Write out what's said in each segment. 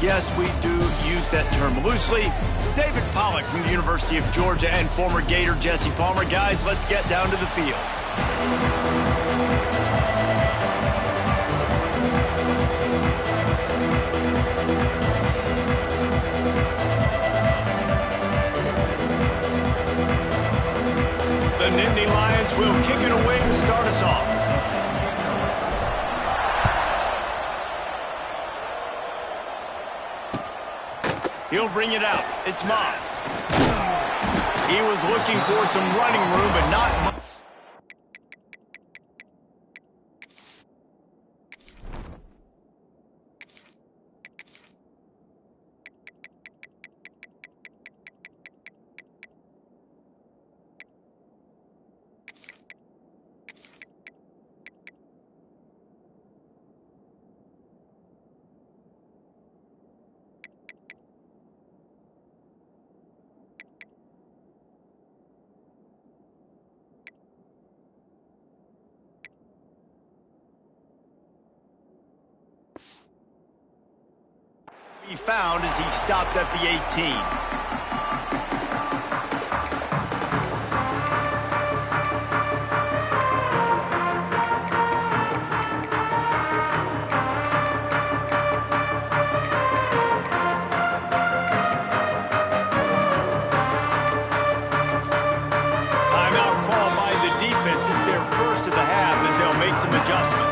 Yes, we do use that term loosely. David Pollack from the University of Georgia and former Gator Jesse Palmer. Guys, let's get down to the field. The Nittany Lions will kick it away to start us off. He'll bring it out. It's Moss. He was looking for some running room, but not much. He found as he stopped at the 18. Timeout called by the defense. It's their first of the half as they'll make some adjustments.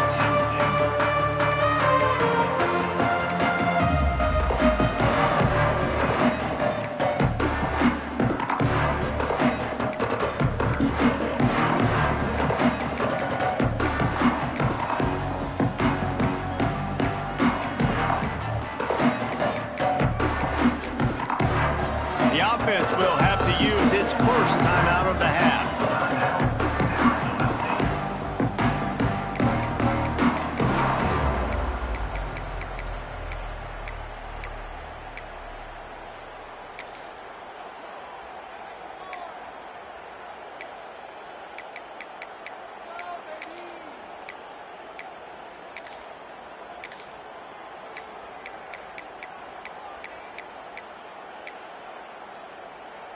Offense will have to use its first timeout of the half.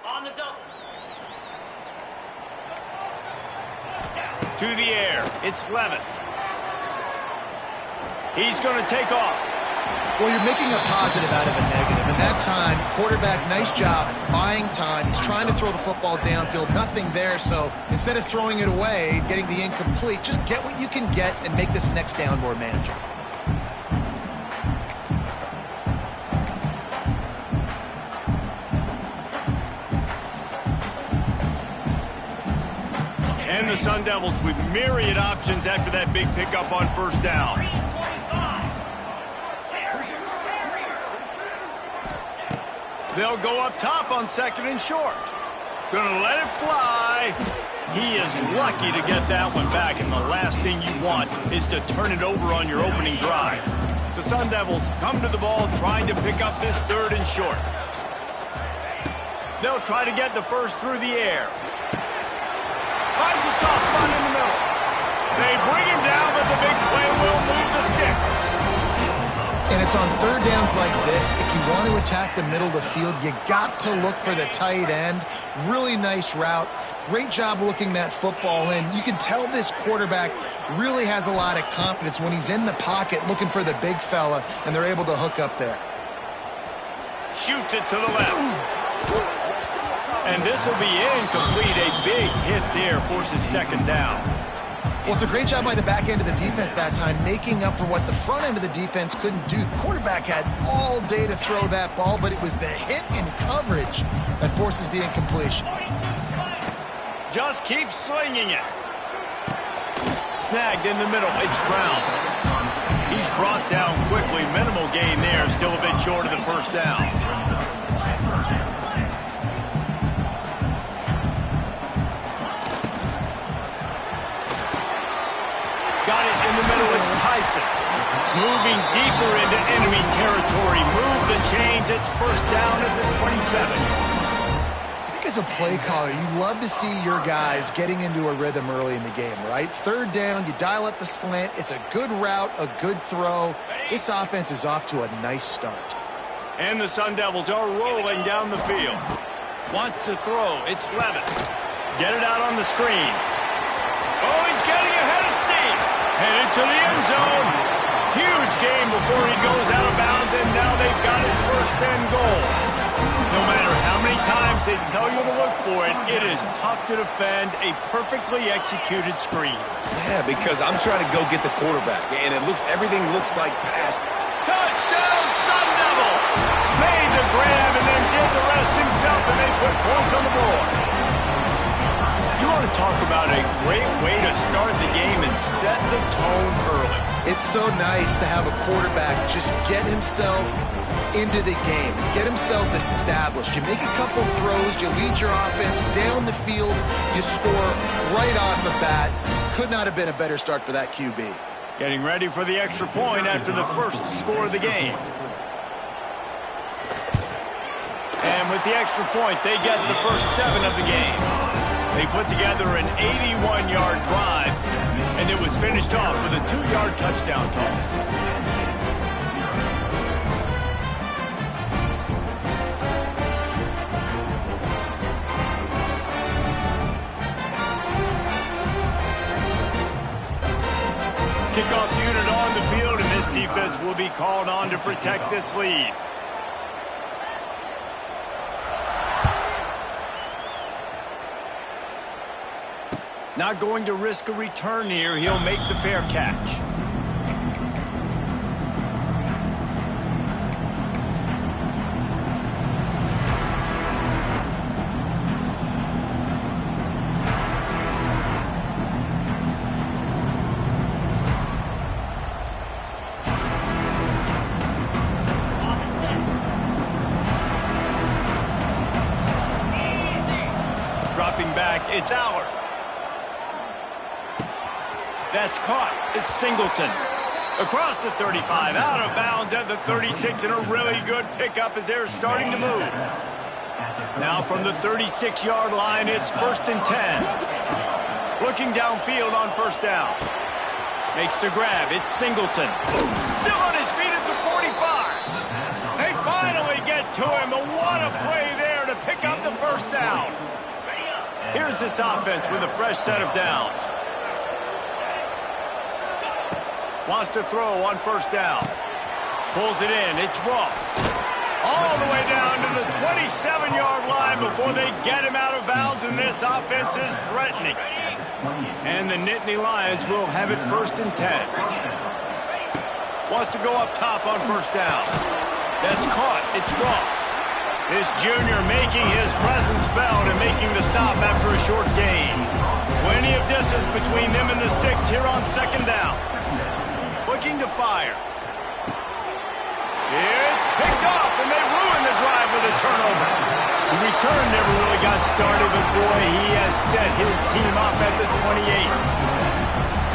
On the double. To the air. It's Levin. He's going to take off. Well, you're making a positive out of a negative. And that time, quarterback, nice job buying time. He's trying to throw the football downfield. Nothing there. So instead of throwing it away, getting the incomplete, just get what you can get and make this next down more manageable. And the Sun Devils with myriad options after that big pickup on first down. They'll go up top on second and short. Gonna let it fly. He is lucky to get that one back, and the last thing you want is to turn it over on your opening drive. The Sun Devils come to the ball trying to pick up this third and short. They'll try to get the first through the air. Finds a soft spot in the middle. They bring him down, but the big play will move the sticks. And it's on third downs like this. If you want to attack the middle of the field, you got to look for the tight end. Really nice route. Great job looking that football in. You can tell this quarterback really has a lot of confidence when he's in the pocket looking for the big fella, and they're able to hook up there. Shoots it to the left. And this will be incomplete. A big hit there forces second down. Well, it's a great job by the back end of the defense that time, making up for what the front end of the defense couldn't do. The quarterback had all day to throw that ball, but it was the hit in coverage that forces the incompletion. Just keep slinging it. Snagged in the middle. It's Brown. He's brought down quickly. Minimal gain there. Still a bit short of the first down. Got it in the middle. It's Tyson. Moving deeper into enemy territory. Move the chains. It's first down at the 27. As a play caller, you love to see your guys getting into a rhythm early in the game, right? Third down, you dial up the slant. It's a good route, a good throw. This offense is off to a nice start. And the Sun Devils are rolling down the field. Wants to throw. It's Levitt. Get it out on the screen. Oh, he's getting ahead of steam. Headed to the end zone. Huge game before he goes out of bounds, and now they've got it first and goal. No matter how many times they tell you to look for it, it is tough to defend a perfectly executed screen. Yeah, because I'm trying to go get the quarterback, and everything looks like pass. Touchdown, Sun Devils! Made the grab and then did the rest himself, and they put points on the board. You want to talk about a great way to start the game and set the tone early. It's so nice to have a quarterback just get himself into the game, get himself established. You make a couple throws, you lead your offense down the field, you score right off the bat. Could not have been a better start for that QB. Getting ready for the extra point after the first score of the game. And with the extra point, they get the first 7 of the game. They put together an 81-yard drive, and it was finished off with a 2-yard touchdown toss. Kickoff unit on the field, and this defense will be called on to protect this lead. Not going to risk a return here. He'll make the fair catch. Dropping back, it's Allard. That's caught. It's Singleton. Across the 35, out of bounds at the 36, and a really good pickup as they're starting to move. Now from the 36-yard line, it's 1st and 10. Looking downfield on 1st down. Makes the grab. It's Singleton. Still on his feet at the 45. They finally get to him. But what a play there to pick up the 1st down. Here's this offense with a fresh set of downs. Wants to throw on 1st down. Pulls it in. It's Ross. All the way down to the 27-yard line before they get him out of bounds, and this offense is threatening. And the Nittany Lions will have it 1st and 10. Wants to go up top on 1st down. That's caught. It's Ross. This junior making his presence felt and making the stop after a short gain. Plenty of distance between them and the sticks here on 2nd down. Looking to fire. It's picked off, and they ruin the drive with a turnover. The return never really got started, but boy, he has set his team up at the 28.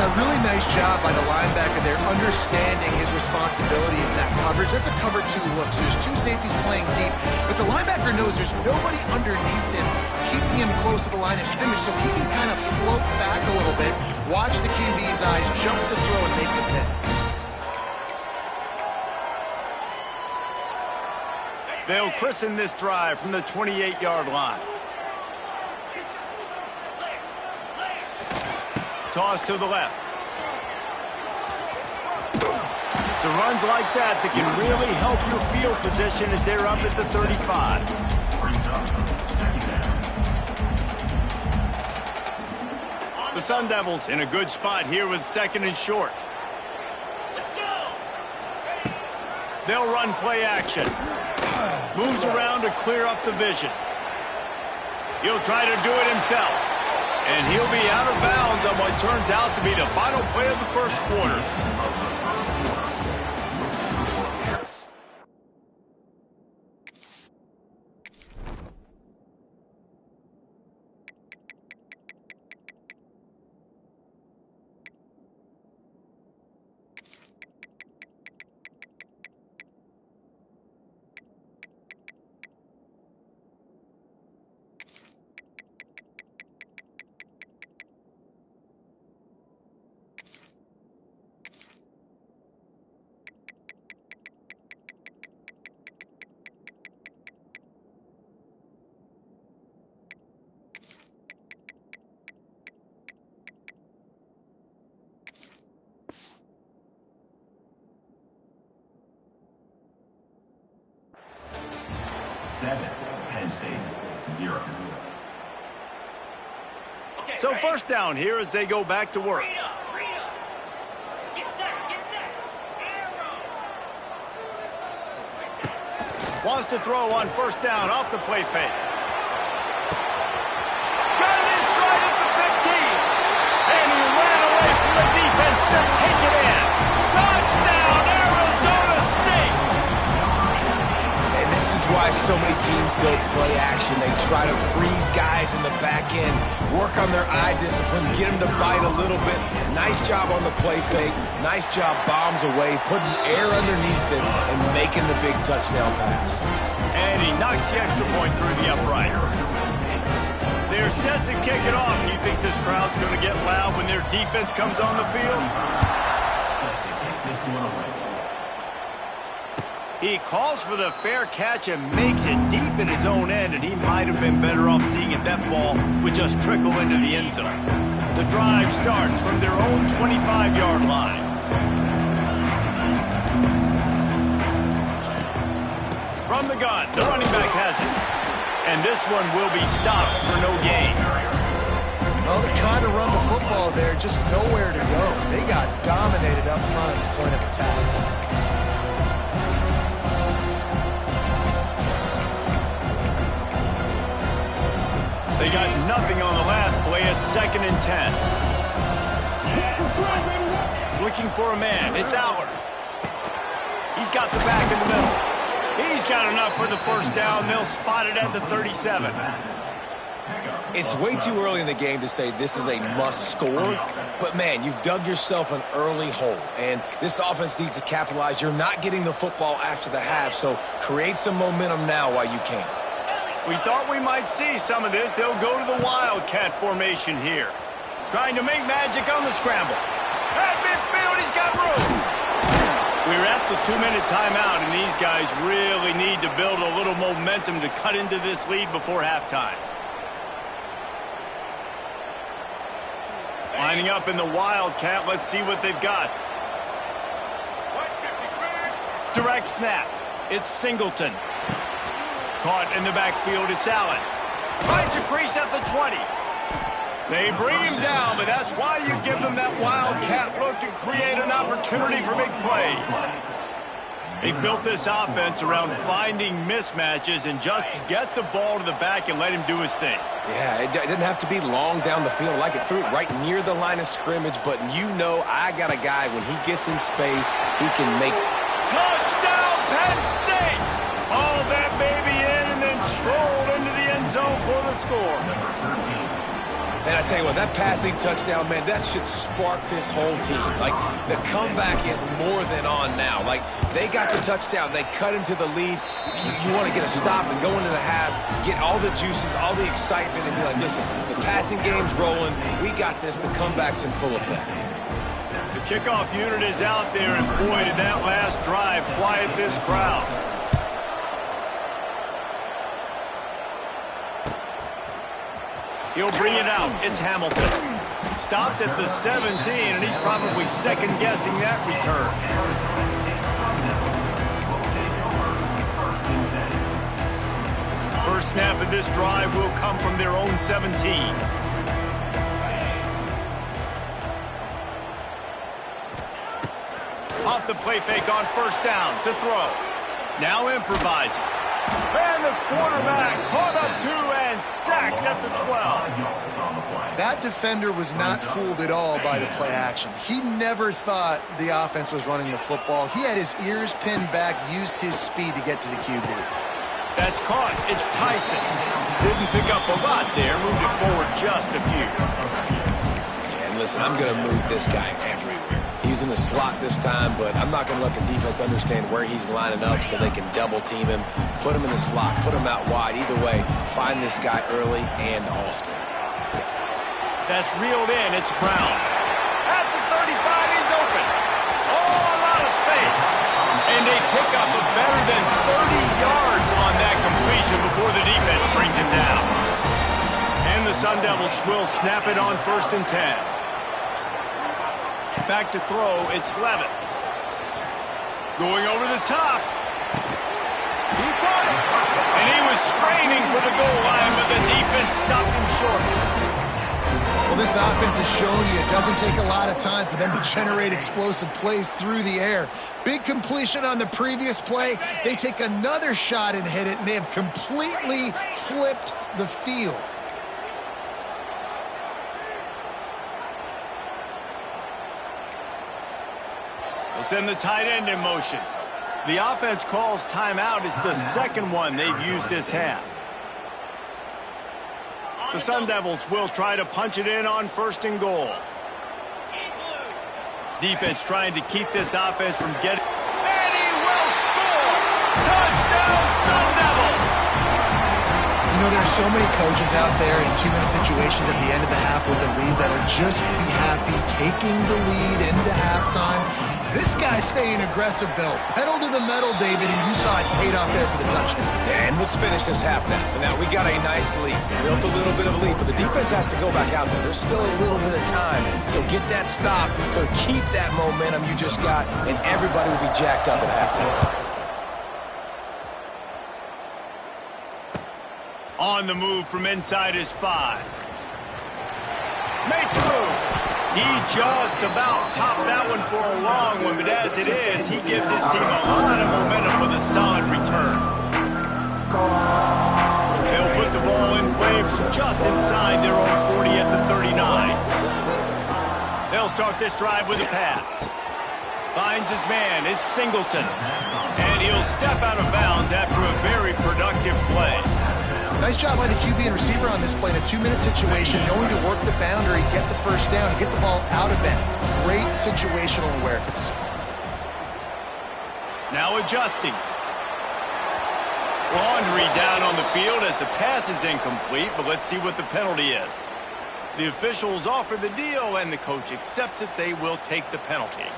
A really nice job by the linebacker there, understanding his responsibilities in that coverage. That's a cover 2 look, so there's 2 safeties playing deep, but the linebacker knows there's nobody underneath him, keeping him close to the line of scrimmage, so he can kind of float back a little bit, watch the QB's eyes, jump the throw, and make the pick. They'll christen this drive from the 28-yard line. Toss to the left. It's runs like that that can really help your field position as they're up at the 35. The Sun Devils in a good spot here with 2nd and short. They'll run play action. Moves around to clear up the vision. He'll try to do it himself. And he'll be out of bounds on what turns out to be the final play of the 1st quarter. So first down here as they go back to work. Wants to throw on first down off the play fake. Got it in stride at the 15. And he ran away from the defense to take it in. Touchdown, Arizona State. And this is why so many teams go play action. They try to freeze guys in the back end, work on their eye discipline, get them to bite a little bit. Nice job on the play fake. Nice job bombs away, putting air underneath it and making the big touchdown pass. And he knocks the extra point through the uprights. They're set to kick it off. You think this crowd's going to get loud when their defense comes on the field? He calls for the fair catch and makes it deep in his own end, and he might have been better off seeing if that ball would just trickle into the end zone. The drive starts from their own 25-yard line. From the gun, the running back has it. And this one will be stopped for no gain. Well, they're trying to run the football there, just nowhere to go. They got dominated up front at the point of attack. They got nothing on the last play at 2nd and 10. Looking for a man. It's Allard. He's got the back in the middle. He's got enough for the first down. They'll spot it at the 37. It's way too early in the game to say this is a must score, but man, you've dug yourself an early hole, and this offense needs to capitalize. You're not getting the football after the half, so create some momentum now while you can. We thought we might see some of this. They'll go to the Wildcat formation here. Trying to make magic on the scramble. At midfield, he's got room. We're at the 2-minute timeout, and these guys really need to build a little momentum to cut into this lead before halftime. Lining up in the Wildcat. Let's see what they've got. Direct snap. It's Singleton. Caught in the backfield, it's Allen. Finds a crease at the 20. They bring him down, but that's why you give them that Wildcat look to create an opportunity for big plays. They've built this offense around finding mismatches and just get the ball to the back and let him do his thing. Yeah, it didn't have to be long down the field. Like it threw it right near the line of scrimmage, but you know I got a guy, when he gets in space, he can make... Touchdown, Penn State! All that baby in and then strolled into the end zone for the score. And I tell you what, that passing touchdown, man, that should spark this whole team. Like, the comeback is more than on now. Like, they got the touchdown. They cut into the lead. You want to get a stop and go into the half, get all the juices, all the excitement, and be like, listen, the passing game's rolling. We got this. The comeback's in full effect. The kickoff unit is out there, and boy, did that last drive quiet this crowd. He'll bring it out. It's Hamilton. Stopped at the 17, and he's probably second-guessing that return. First snap of this drive will come from their own 17. Off the play fake on first down to throw. Now improvising. And the quarterback caught up to and sacked at the 12. That defender was not fooled at all by the play action. He never thought the offense was running the football. He had his ears pinned back, used his speed to get to the QB. That's caught. It's Tyson. Didn't pick up a lot there. Moved it forward just a few. Yeah, and listen, I'm going to move this guy everywhere. He's in the slot this time, but I'm not going to let the defense understand where he's lining up so they can double-team him. Put him in the slot, put him out wide. Either way, find this guy early and often. That's reeled in. It's Brown. At the 35, he's open. Oh, a lot of space. And they pick up a better than 30 yards on that completion before the defense brings him down. And the Sun Devils will snap it on 1st and 10. Back to throw, it's Levitt. Going over the top. He caught it. And he was straining for the goal line, but the defense stopped him short. Well, this offense has shown you it doesn't take a lot of time for them to generate explosive plays through the air. Big completion on the previous play. They take another shot and hit it, and they have completely flipped the field. They'll send the tight end in motion. The offense calls timeout. It's the second one they've used this half. The Sun Devils will try to punch it in on 1st and goal. Defense trying to keep this offense from getting... And he will score! Touchdown, Sun Devils! You know, there are so many coaches out there in 2-minute situations at the end of the half with a lead that'll just be happy taking the lead into halftime. This guy's staying aggressive, Bill. Pedal to the metal, David, and you saw it paid off there for the touchdown. And let's finish this half now. Now, we got a nice lead. Built a little bit of a lead, but the defense has to go back out there. There's still a little bit of time. So get that stop to keep that momentum you just got, and everybody will be jacked up at halftime. On the move from inside his 5. Makes a move. He just about popped that one for a long one, but as it is, he gives his team a lot of momentum with a solid return. They'll put the ball in play from just inside their own 40 at the 39. They'll start this drive with a pass. Finds his man, it's Singleton. And he'll step out of bounds after a very productive play. Nice job by the QB and receiver on this play in a 2-minute situation, knowing to work the boundary, get the first down, and get the ball out of bounds. Great situational awareness. Now adjusting. Laundry down on the field as the pass is incomplete, but let's see what the penalty is. The officials offer the deal, and the coach accepts it. They will take the penalty.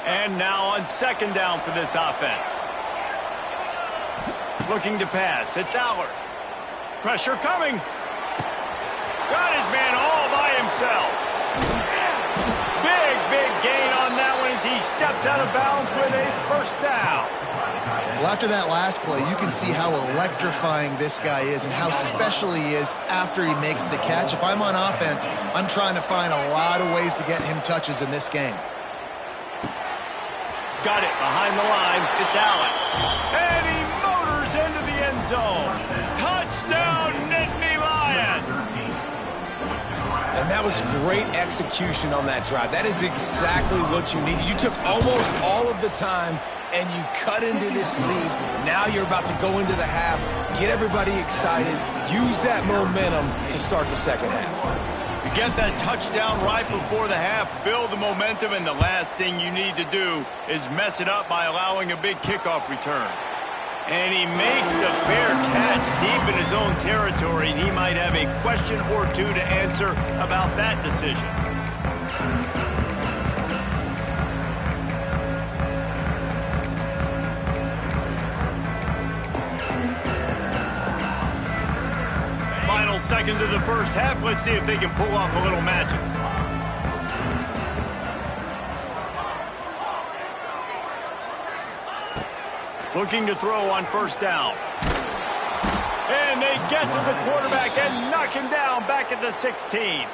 And now on 2nd down for this offense. Looking to pass. It's Allard. Pressure coming. Got his man all by himself. Big gain on that one as he steps out of bounds with a 1st down. Well, after that last play, you can see how electrifying this guy is and how special he is after he makes the catch. If I'm on offense, I'm trying to find a lot of ways to get him touches in this game. Got it behind the line. It's Allen. And he motors into the end zone. Touchdown, Nittany Lions. And that was great execution on that drive. That is exactly what you needed. You took almost all of the time, and you cut into this lead. Now you're about to go into the half, get everybody excited, use that momentum to start the second half. You get that touchdown right before the half, build the momentum, and the last thing you need to do is mess it up by allowing a big kickoff return. And he makes the fair catch deep in his own territory, and he might have a question or two to answer about that decision. Final seconds of the first half. Let's see if they can pull off a little magic. Looking to throw on 1st down. And they get to the quarterback and knock him down back at the 16.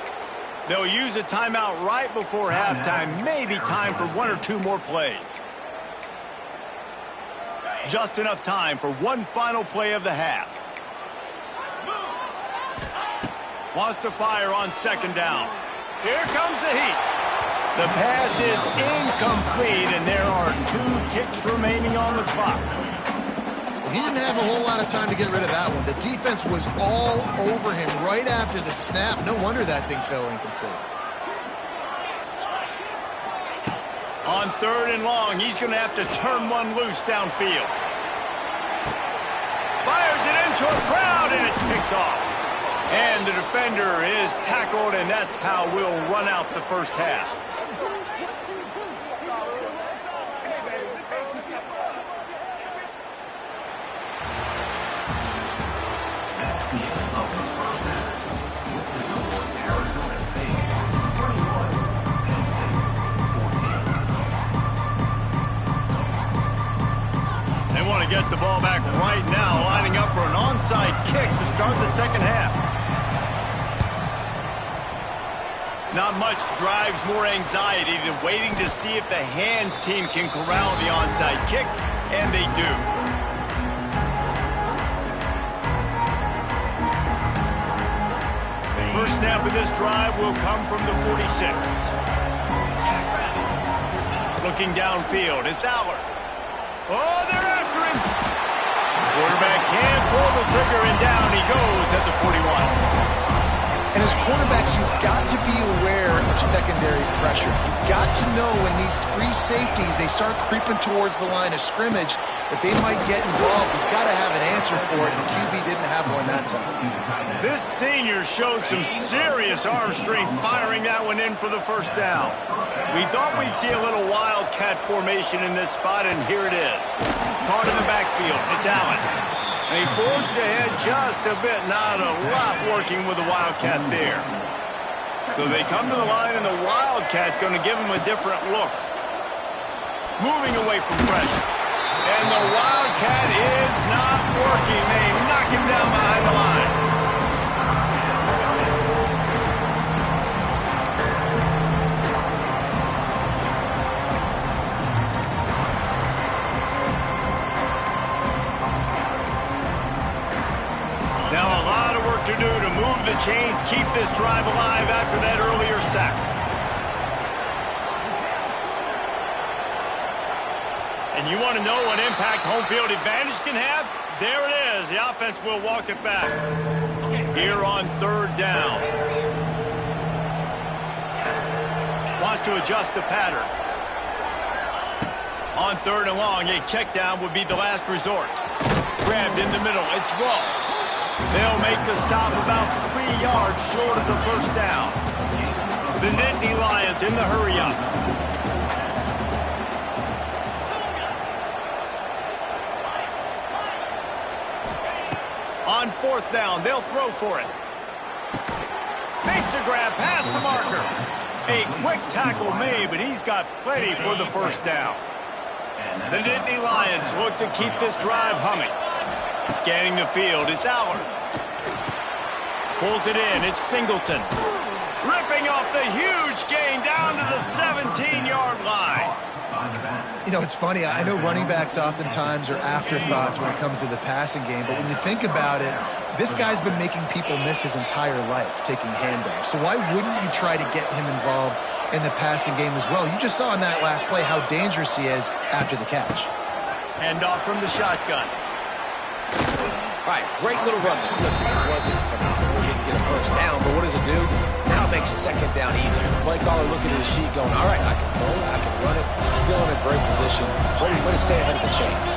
They'll use a timeout right before halftime. Maybe time for 1 or 2 more plays. Just enough time for one final play of the half. Wants to fire on 2nd down. Here comes the heat. The pass is incomplete, and there are 2 ticks remaining on the clock. Well, he didn't have a whole lot of time to get rid of that one. The defense was all over him right after the snap. No wonder that thing fell incomplete. On 3rd and long, he's going to have to turn one loose downfield. Fires it into a crowd, and it's picked off. And the defender is tackled, and that's how we'll run out the first half. They want to get get the ball back right now, lining up for an onside kick to start the second half. Not much drives more anxiety than waiting to see if the hands team can corral the onside kick, and they do. First snap of this drive will come from the 46. Looking downfield, it's Allard. Oh, they're after him. Quarterback can't pull the trigger, and down he goes at the 41. And as quarterbacks, you've got to be aware of secondary pressure. You've got to know when these free safeties, they start creeping towards the line of scrimmage, that they might get involved. You've got to have an answer for it, and the QB didn't have one that time. This senior showed some serious arm strength firing that one in for the first down. We thought we'd see a little wildcat formation in this spot, and here it is. Caught in the backfield, it's Allen. They forced ahead just a bit, not a lot working with the Wildcat there. So they come to the line, and the Wildcat going to give him a different look. Moving away from pressure. And the Wildcat is not working. They knock him down behind the line. Now a lot of work to do to move the chains, keep this drive alive after that earlier sack. And you want to know what impact home field advantage can have? There it is. The offense will walk it back. Here on third down. Wants to adjust the pattern. On third and long, a check down would be the last resort. Grabbed in the middle. It's Ross. They'll make the stop about 3 yards short of the first down. The Nittany Lions in the hurry-up. On fourth down, they'll throw for it. Makes a grab past the marker. A quick tackle made, but he's got plenty for the first down. The Nittany Lions look to keep this drive humming. Scanning the field, it's Allard. Pulls it in, it's Singleton. Ripping off the huge gain down to the 17-yard line. You know, it's funny. I know running backs oftentimes are afterthoughts when it comes to the passing game, but when you think about it, this guy's been making people miss his entire life taking handoffs. So why wouldn't you try to get him involved in the passing game as well? You just saw in that last play how dangerous he is after the catch. Handoff from the shotgun. All right, great little run there. Listen, it wasn't phenomenal. We didn't get a first down, but what does it do? Now it makes second down easier. The play caller looking at his sheet going, all right, I can throw it, I can run it. Still in a great position. Ready to stay ahead of the chains.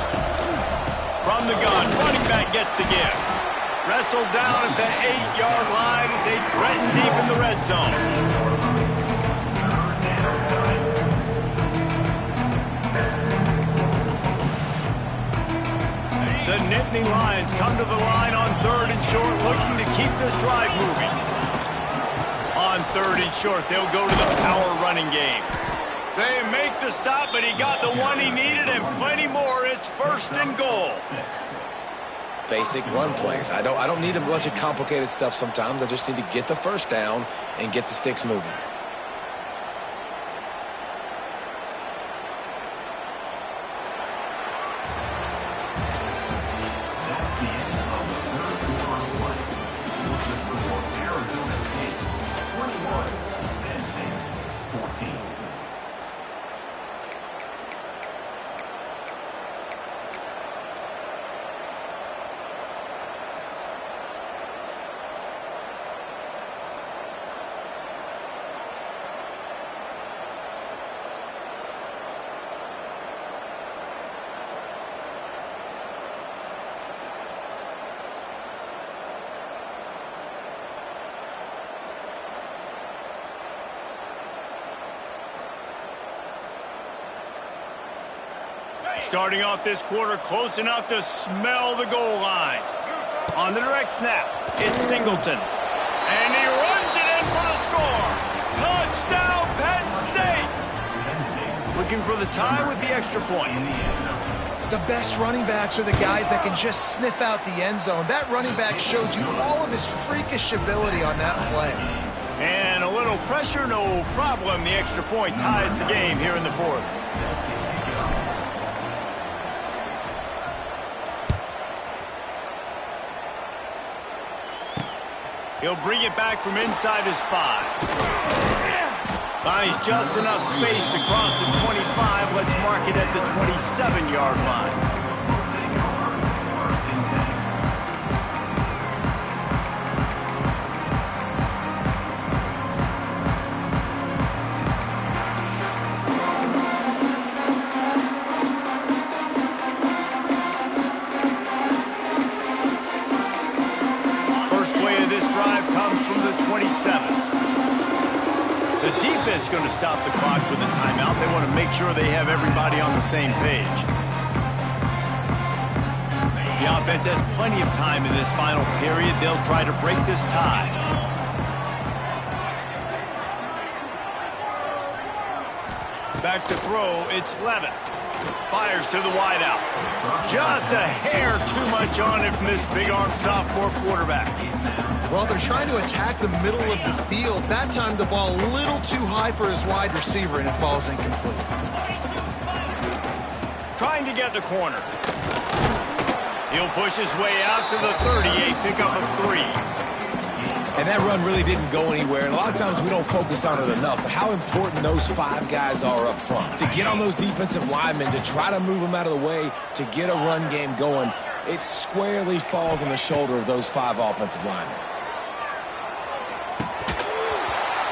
From the gun, running back gets to give. Wrestled down at the 8-yard line as they threaten deep in the red zone. The Nittany Lions come to the line on third and short, looking to keep this drive moving. On third and short, they'll go to the power running game. They make the stop, but he got the one he needed and plenty more. It's first and goal. Basic run plays. I don't need a bunch of complicated stuff sometimes. I just need to get the first down and get the sticks moving. Starting off this quarter close enough to smell the goal line. On the direct snap, it's Singleton. And he runs it in for the score. Touchdown, Penn State! Looking for the tie with the extra point. The best running backs are the guys that can just sniff out the end zone. That running back showed you all of his freakish ability on that play. And a little pressure, no problem. The extra point ties the game here in the fourth. He'll bring it back from inside his 5. Finds just enough space across the 25. Let's mark it at the 27-yard line. Defense going to stop the clock with a timeout. They want to make sure they have everybody on the same page. The offense has plenty of time in this final period. They'll try to break this tie. Back to throw. It's Levin. Fires to the wideout. Just a hair too much on it from this big-arm sophomore quarterback. Well, they're trying to attack the middle of the field. That time the ball a little too high for his wide receiver, and it falls incomplete. Trying to get the corner. He'll push his way out to the 38, pickup of 3. And that run really didn't go anywhere, and a lot of times we don't focus on it enough. But how important those 5 guys are up front. To get on those defensive linemen, to try to move them out of the way, to get a run game going, it squarely falls on the shoulder of those 5 offensive linemen.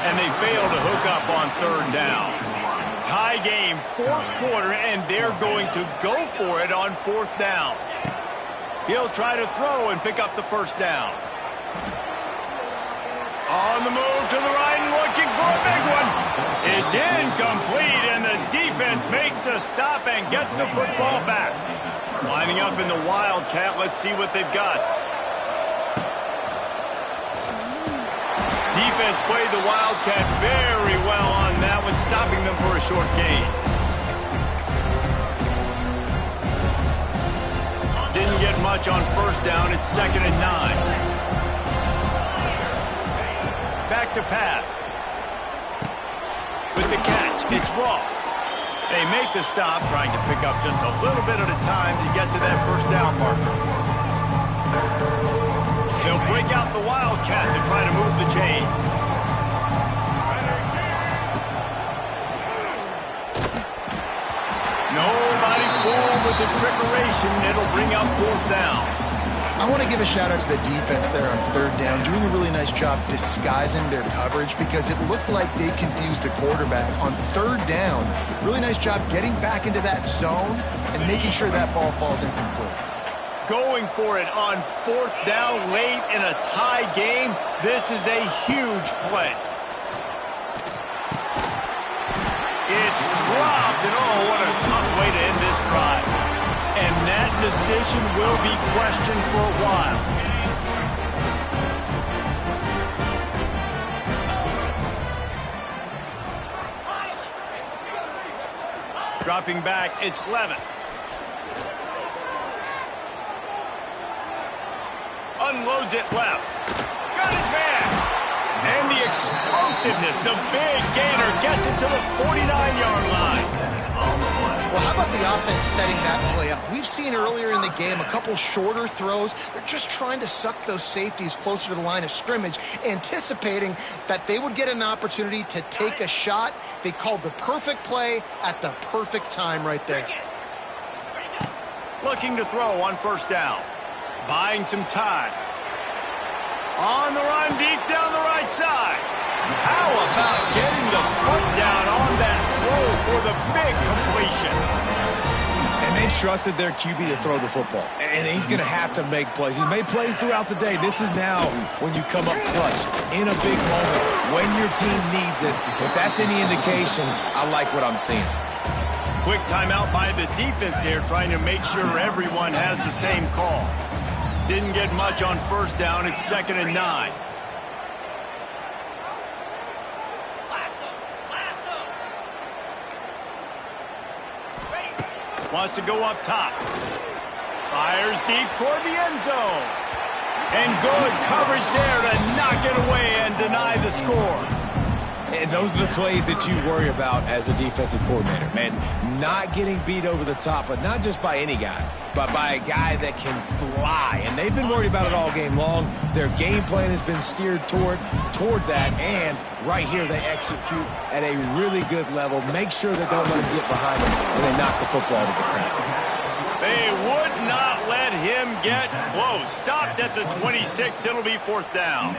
And they fail to hook up on 3rd down. Tie game, 4th quarter, and they're going to go for it on 4th down. He'll try to throw and pick up the 1st down. On the move to the right and looking for a big one. It's incomplete, and the defense makes a stop and gets the football back. Lining up in the Wildcat, let's see what they've got. Defense played the Wildcat very well on that one, stopping them for a short gain. Didn't get much on 1st down. It's 2nd and 9. Back to pass. With the catch, it's Ross. They make the stop, trying to pick up just a little bit at a time to get to that 1st down marker. They'll break out the Wildcat to try to move the chain. Nobody fooled with the trickeration. It'll bring up 4th down. I want to give a shout-out to the defense there on 3rd down, doing a really nice job disguising their coverage because it looked like they confused the quarterback on 3rd down. Really nice job getting back into that zone and making sure that ball falls incomplete. Going for it on 4th down late in a tie game. This is a huge play. It's dropped, and oh, what a tough way to end this drive. And that decision will be questioned for a while. Dropping back, it's Levin. Unloads it left. Got his man. And the explosiveness, the big gainer gets it to the 49-yard line. Well, how about the offense setting that play up? We've seen earlier in the game a couple shorter throws. They're just trying to suck those safeties closer to the line of scrimmage, anticipating that they would get an opportunity to take a shot. They called the perfect play at the perfect time right there. Looking to throw on 1st down. Buying some time. On the run, deep down the right side. How about getting the foot down on that throw for the big completion? And they've trusted their QB to throw the football. And he's going to have to make plays. He's made plays throughout the day. This is now when you come up clutch in a big moment when your team needs it. If that's any indication, I like what I'm seeing. Quick timeout by the defense there, trying to make sure everyone has the same call. Didn't get much on 1st down. It's 2nd and 9. Wants to go up top. Fires deep toward the end zone. And good coverage there to knock it away and deny the score. And those are the plays that you worry about as a defensive coordinator, man. Not getting beat over the top, but not just by any guy, but by a guy that can fly. And they've been worried about it all game long. Their game plan has been steered toward that, and right here they execute at a really good level. Make sure they don't let them get behind them when they knock the football to the ground. They would not let him get close. Stopped at the 26. It'll be 4th down.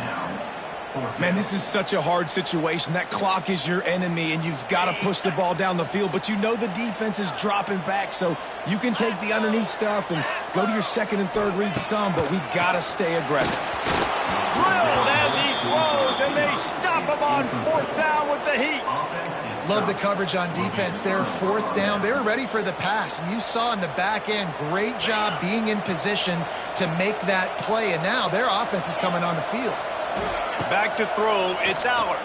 Man, this is such a hard situation. That clock is your enemy, and you've got to push the ball down the field. But you know the defense is dropping back, so you can take the underneath stuff and go to your second and third read some, but we've got to stay aggressive. Drilled as he throws, and they stop him on 4th down with the heat. Love the coverage on defense there. 4th down. They were ready for the pass, and you saw in the back end, great job being in position to make that play. And now their offense is coming on the field. Back to throw, it's Aller.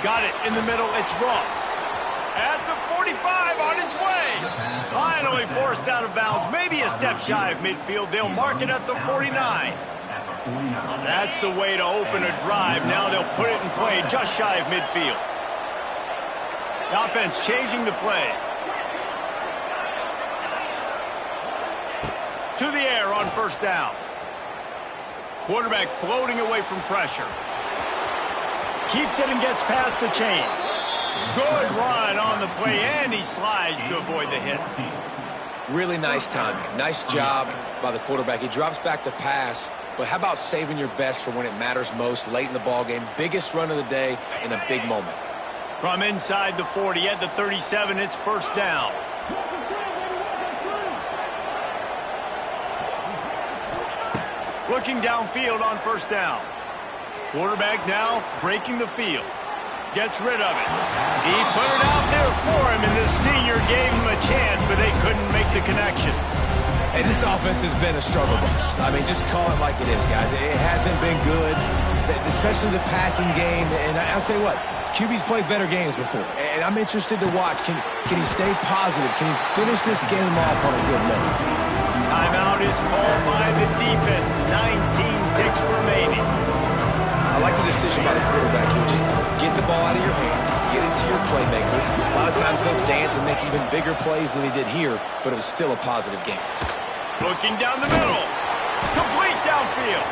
Got it in the middle, it's Ross. At the 45, on his way. Finally forced out of bounds, maybe a step shy of midfield. They'll mark it at the 49. That's the way to open a drive. Now they'll put it in play just shy of midfield. The offense changing the play. To the air on 1st down. Quarterback floating away from pressure. Keeps it and gets past the chains. Good run on the play, and he slides to avoid the hit. Really nice timing. Nice job by the quarterback. He drops back to pass, but how about saving your best for when it matters most late in the ball game? Biggest run of the day in a big moment. From inside the 40 at the 37, it's 1st down. Looking downfield on 1st down. Quarterback now breaking the field. Gets rid of it. He put it out there for him, and the senior gave him a chance, but they couldn't make the connection. Hey, this offense has been a struggle bus. I mean, just call it like it is, guys. It hasn't been good, especially the passing game. And I'll tell you what, QB's played better games before, and I'm interested to watch. Can he stay positive? Can he finish this game off on a good note? Timeout is called by the defense. 19 ticks remaining. I like the decision by the quarterback here. Just get the ball out of your hands, get it to your playmaker. A lot of times he'll dance and make even bigger plays than he did here, but it was still a positive game. Looking down the middle. Complete downfield.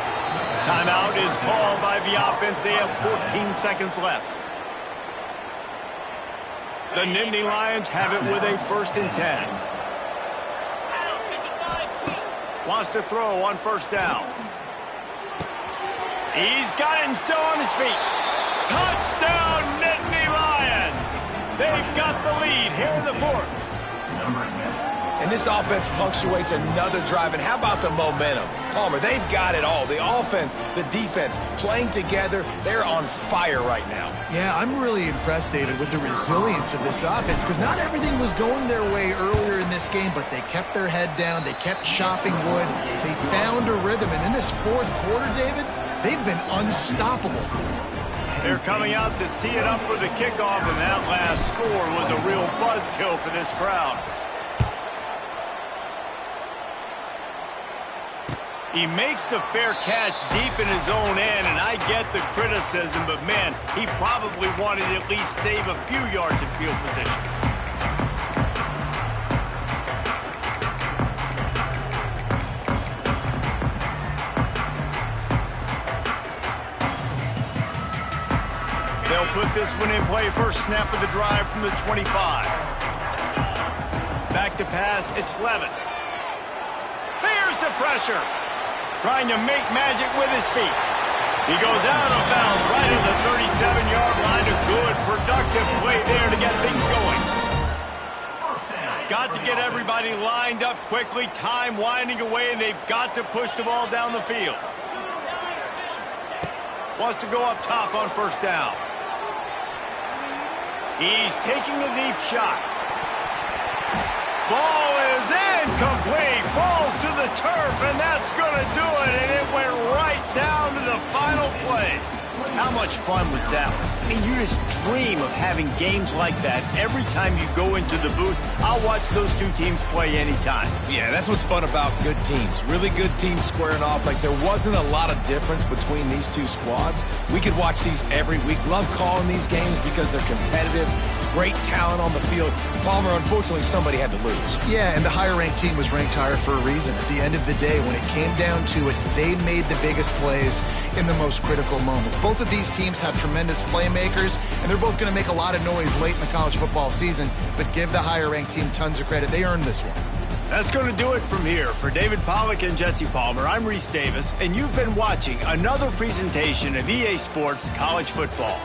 Timeout is called by the offense. They have 14 seconds left. The Nittany Lions have it with a 1st and 10. Wants to throw on 1st down. He's got it and still on his feet. Touchdown, Nittany Lions. They've got the lead here in the 4th. And this offense punctuates another drive. And how about the momentum? Palmer, they've got it all. The offense, the defense, playing together. They're on fire right now. Yeah, I'm really impressed, David, with the resilience of this offense, because not everything was going their way earlier in this game, but they kept their head down. They kept chopping wood. They found a rhythm. And in this 4th quarter, David, they've been unstoppable. They're coming out to tee it up for the kickoff, and that last score was a real buzzkill for this crowd. He makes the fair catch deep in his own end, and I get the criticism, but man, he probably wanted to at least save a few yards in field position. They'll put this one in play. First snap of the drive from the 25. Back to pass, it's Levin. Here's the pressure. Trying to make magic with his feet. He goes out of bounds right at the 37-yard line. A good, productive play there to get things going. Got to get everybody lined up quickly. Time winding away, and they've got to push the ball down the field. Wants to go up top on 1st down. He's taking a deep shot. Ball is incomplete. Falls to the turf, and that's going to do it. And it went right down to the final play. How much fun was that? I mean, you just dream of having games like that every time you go into the booth. I'll watch those two teams play anytime. Yeah, that's what's fun about good teams. Really good teams squaring off. Like, there wasn't a lot of difference between these two squads. We could watch these every week. Love calling these games because they're competitive. Great talent on the field. Palmer, unfortunately, somebody had to lose. Yeah, and the higher-ranked team was ranked higher for a reason. At the end of the day, when it came down to it, they made the biggest plays in the most critical moments. Both of these teams have tremendous playmakers, and they're both going to make a lot of noise late in the college football season, but give the higher-ranked team tons of credit. They earned this one. That's going to do it from here. For David Pollack and Jesse Palmer, I'm Reese Davis, and you've been watching another presentation of EA Sports College Football.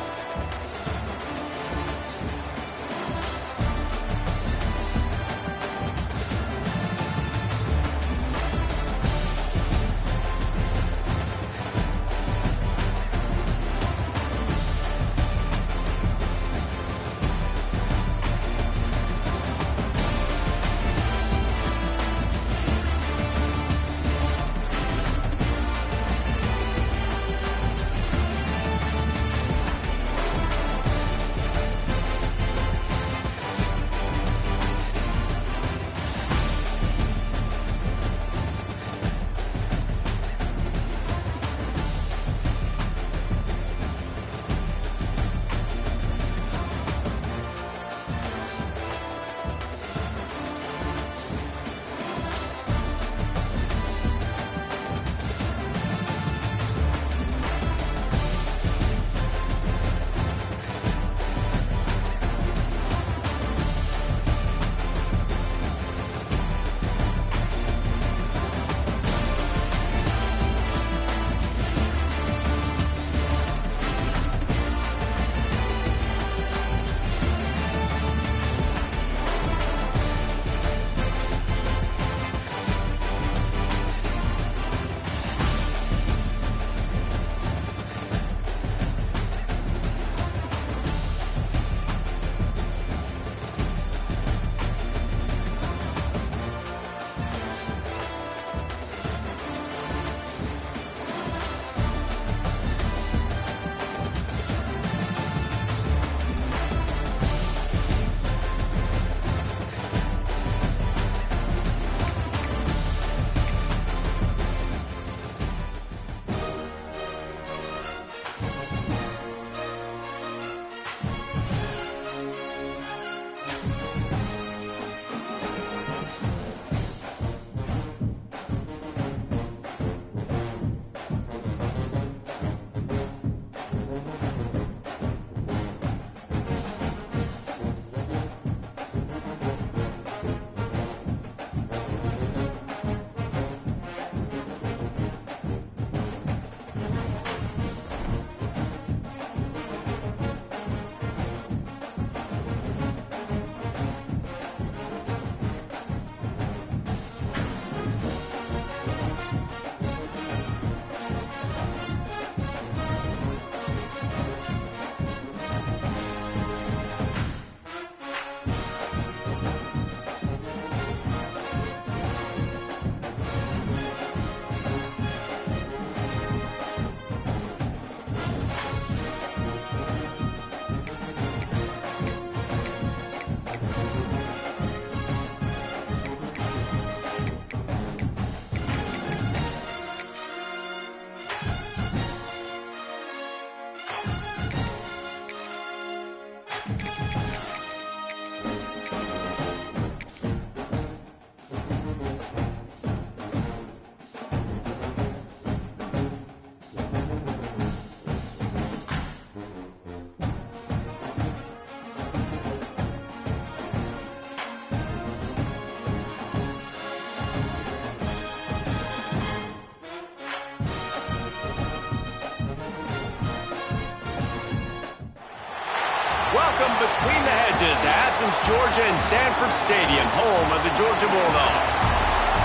Welcome between the hedges to Athens, Georgia and Sanford Stadium, home of the Georgia Bulldogs.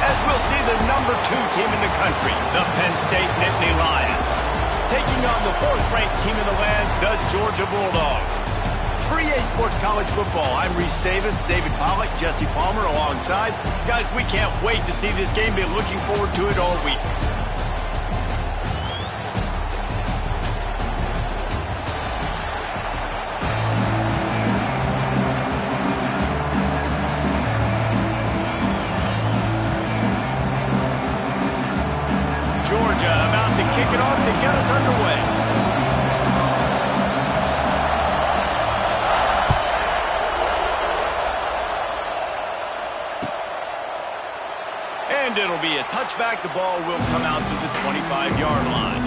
As we'll see the #2 team in the country, the Penn State Nittany Lions, taking on the 4th-ranked team in the land, the Georgia Bulldogs. For EA Sports College Football, I'm Reese Davis, David Pollack, Jesse Palmer alongside. Guys, we can't wait to see this game. Been looking forward to it all week. Georgia about to kick it off to get us underway. And it'll be a touchback. The ball will come out to the 25-yard line.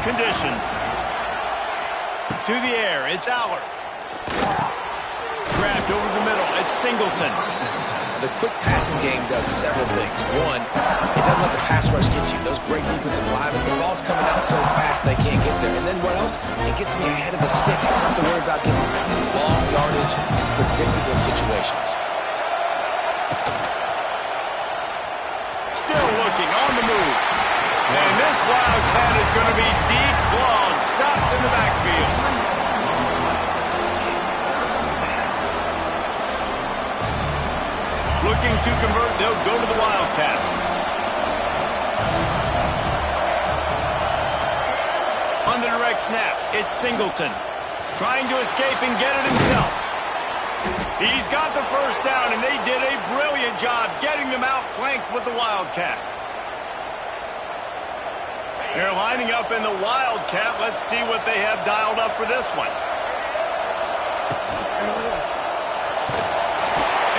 Conditions. To the air, it's Aller. Grabbed over the middle, it's Singleton. The quick passing game does several things. One, it doesn't let the pass rush get you. Those great defensive linemen, the ball's coming out so fast they can't get there. And then what else? It gets me ahead of the sticks. I don't have to worry about getting long yardage in predictable situations. Still looking on the move. And this Wildcat is going to be declawed, stopped in the backfield. Looking to convert, they'll go to the Wildcat. On the direct snap, it's Singleton. Trying to escape and get it himself. He's got the first down, and they did a brilliant job getting them outflanked with the Wildcat. They're lining up in the Wildcat. Let's see what they have dialed up for this one.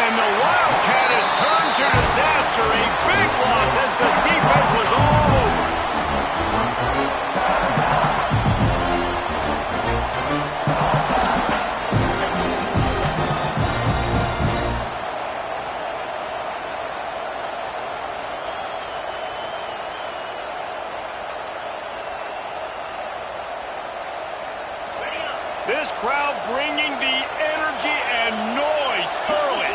And the Wildcat has turned to disaster. A big loss as the defense was all over. This crowd bringing the energy and noise early.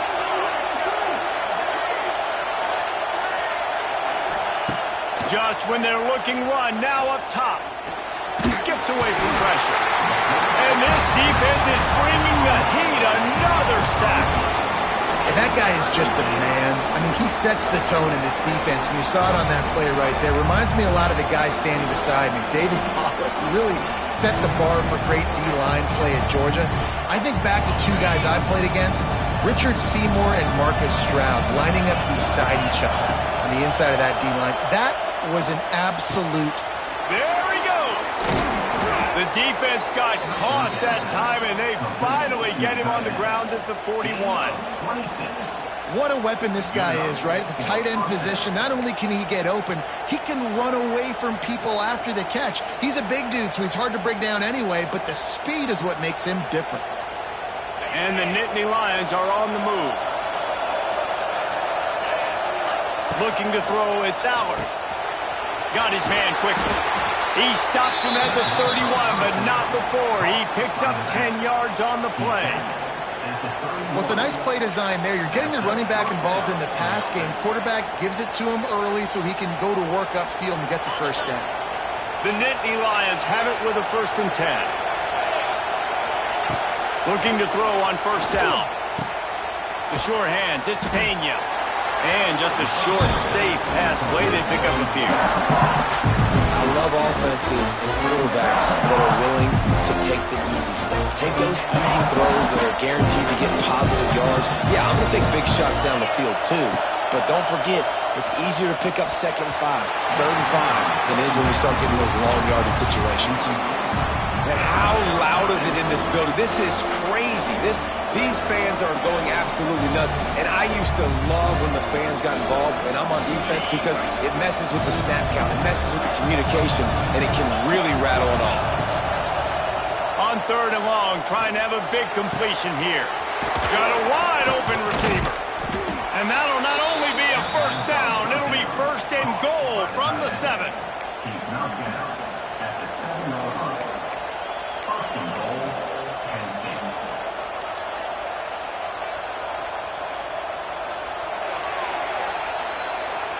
Just when they're looking run, now up top. He skips away from pressure. And this defense is bringing the heat. Another sack. And that guy is just a man. I mean, he sets the tone in this defense, and you saw it on that play right there. Reminds me a lot of the guy standing beside me, David Pollock. Really set the bar for great D-line play at Georgia. I think back to two guys I played against, Richard Seymour and Marcus Stroud, lining up beside each other on the inside of that D-line. That was an absolute... There he goes. The defense got caught that time, and they finally get him on the ground at the 41. What a weapon this guy is, right? At the tight end position, not only can he get open, he can run away from people after the catch. He's a big dude, so he's hard to bring down anyway, but the speed is what makes him different. And the Nittany Lions are on the move. Looking to throw, it's Aller. Got his man quickly. He stops him at the 31, but not before. He picks up 10 yards on the play. Well, it's a nice play design there. You're getting the running back involved in the pass game. Quarterback gives it to him early so he can go to work upfield and get the first down. The Nittany Lions have it with a 1st and 10. Looking to throw on 1st down. The sure hands, it's Pena. And just a short, safe pass play. They pick up a few. I love offenses and quarterbacks that are willing to take the easy stuff. Take those easy throws that are guaranteed to get positive yards. Yeah, I'm going to take big shots down the field too. But don't forget, it's easier to pick up 2nd and 5, 3rd and 5 than it is when we start getting those long yardage situations. And how loud is it in this building? This is crazy. These fans are going absolutely nuts. And I used to love when the fans got involved, and I'm on defense because it messes with the snap count. It messes with the communication, and it can really rattle an offense. On 3rd and long, trying to have a big completion here. Got a wide open receiver. And that'll not only be a 1st down, it'll be 1st and goal from the 7. He's knocked down at the 7-yard line. 1st and goal, Penn State.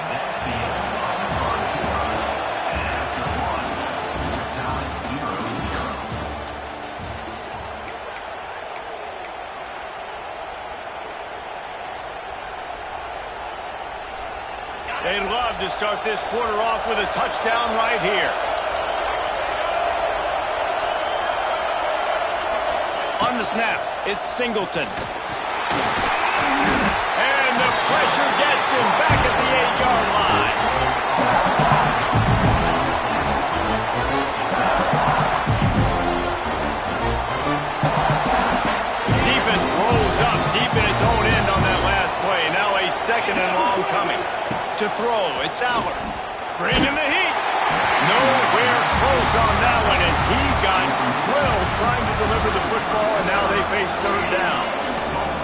Backfield on the first run, and after 1, it's out 0-0. They'd love to start this quarter off with a touchdown right here. On the snap, it's Singleton. And the pressure gets him back at the 8-yard line. Defense rolls up deep in its own end on that last play. Now a 2nd and long coming. To throw, it's Allard. Bringing the heat. Nowhere close on that one as he got drilled trying to deliver the football, and now they face 3rd down.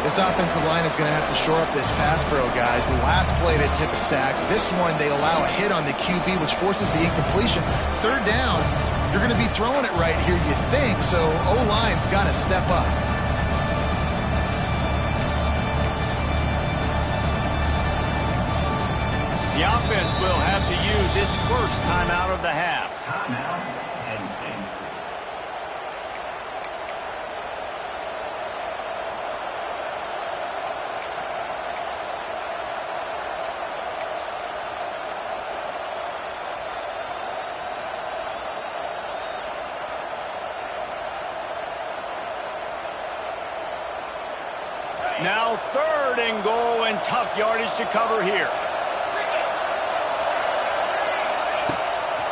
This offensive line is going to have to shore up this pass pro, guys. The last play they took a sack. This one they allow a hit on the QB, which forces the incompletion. 3rd down, you're going to be throwing it right here, you think, so O-line's got to step up. The offense will have to use its 1st timeout of the half. Timeout, Penn State. Now 3rd and goal and tough yardage to cover here.